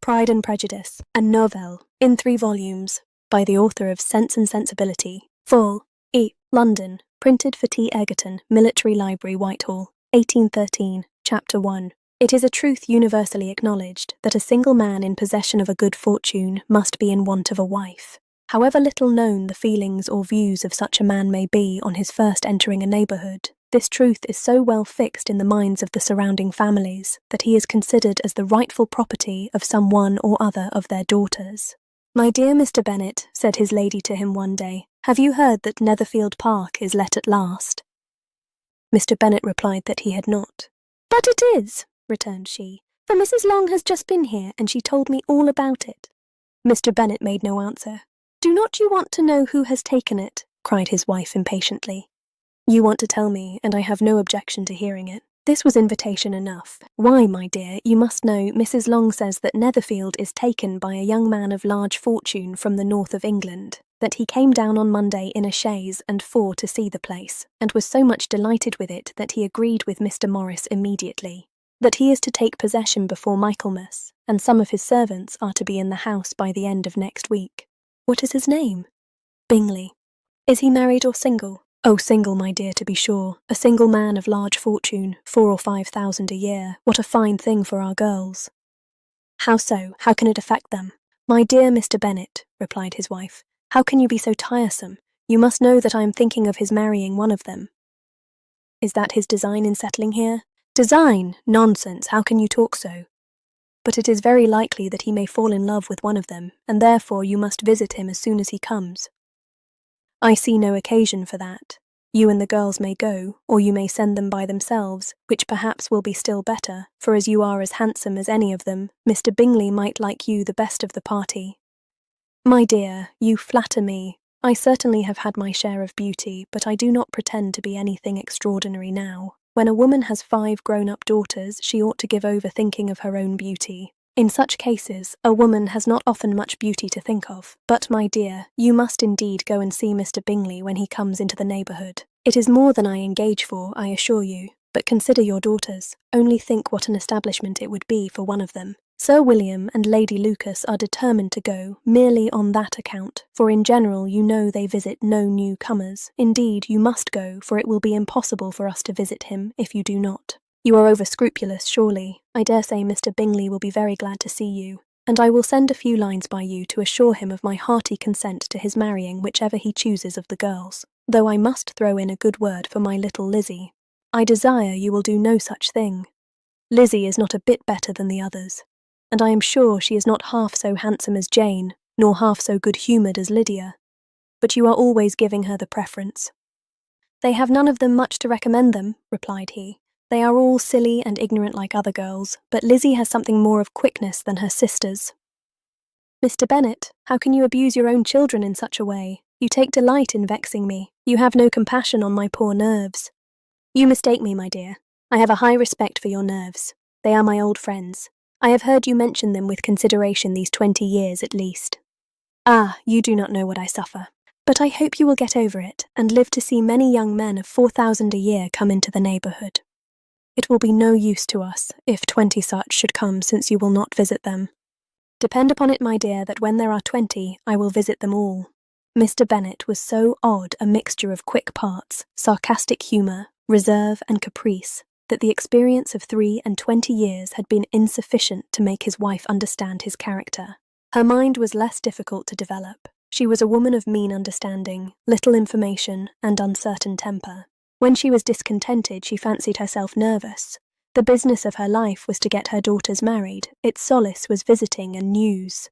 Pride and Prejudice, a novel, in 3 volumes, by the author of Sense and Sensibility, Full, E. London, printed for T. Egerton, Military Library, Whitehall, 1813, Chapter 1. It is a truth universally acknowledged that a single man in possession of a good fortune must be in want of a wife. However little known the feelings or views of such a man may be on his first entering a neighbourhood, this truth is so well fixed in the minds of the surrounding families that he is considered as the rightful property of some one or other of their daughters. "My dear Mr. Bennet," said his lady to him one day, "have you heard that Netherfield Park is let at last?" Mr. Bennet replied that he had not. "But it is," returned she, "for Mrs. Long has just been here, and she told me all about it." Mr. Bennet made no answer. "Do not you want to know who has taken it?" cried his wife impatiently. "You want to tell me, and I have no objection to hearing it." This was invitation enough. "Why, my dear, you must know Mrs. Long says that Netherfield is taken by a young man of large fortune from the north of England, that he came down on Monday in a chaise and 4 to see the place, and was so much delighted with it that he agreed with Mr. Morris immediately, that he is to take possession before Michaelmas, and some of his servants are to be in the house by the end of next week." "What is his name?" "Bingley." "Is he married or single?" "Oh, single, my dear, to be sure. A single man of large fortune, 4,000 or 5,000 a year. What a fine thing for our girls." "How so? How can it affect them?" "My dear Mr. Bennet," replied his wife, "how can you be so tiresome? You must know that I am thinking of his marrying one of them." "Is that his design in settling here?" "Design? Nonsense, how can you talk so?" "But it is very likely that he may fall in love with one of them, and therefore you must visit him as soon as he comes." "I see no occasion for that. You and the girls may go, or you may send them by themselves, which perhaps will be still better, for as you are as handsome as any of them, Mr. Bingley might like you the best of the party." "My dear, you flatter me. I certainly have had my share of beauty, but I do not pretend to be anything extraordinary now. When a woman has 5 grown-up daughters, she ought to give over thinking of her own beauty. In such cases, a woman has not often much beauty to think of. But, my dear, you must indeed go and see Mr. Bingley when he comes into the neighbourhood. It is more than I engage for, I assure you, but consider your daughters. Only think what an establishment it would be for one of them. Sir William and Lady Lucas are determined to go, merely on that account, for in general you know they visit no newcomers. Indeed, you must go, for it will be impossible for us to visit him if you do not. You are over-scrupulous, surely. I dare say Mr. Bingley will be very glad to see you, and I will send a few lines by you to assure him of my hearty consent to his marrying whichever he chooses of the girls, though I must throw in a good word for my little Lizzie. I desire you will do no such thing. Lizzie is not a bit better than the others, and I am sure she is not half so handsome as Jane, nor half so good-humoured as Lydia. But you are always giving her the preference." "They have none of them much to recommend them," replied he. "They are all silly and ignorant like other girls, but Lizzie has something more of quickness than her sisters." "Mr. Bennet, how can you abuse your own children in such a way? You take delight in vexing me. You have no compassion on my poor nerves." "You mistake me, my dear. I have a high respect for your nerves. They are my old friends. I have heard you mention them with consideration these 20 years at least. Ah, you do not know what I suffer. But I hope you will get over it, and live to see many young men of 4,000 a year come into the neighbourhood. It will be no use to us, if 20 such should come, since you will not visit them. Depend upon it, my dear, that when there are 20, I will visit them all." Mr. Bennet was so odd a mixture of quick parts, sarcastic humour, reserve and caprice, that the experience of 23 years had been insufficient to make his wife understand his character. Her mind was less difficult to develop. She was a woman of mean understanding, little information, and uncertain temper. When she was discontented, she fancied herself nervous. The business of her life was to get her daughters married. Its solace was visiting and news.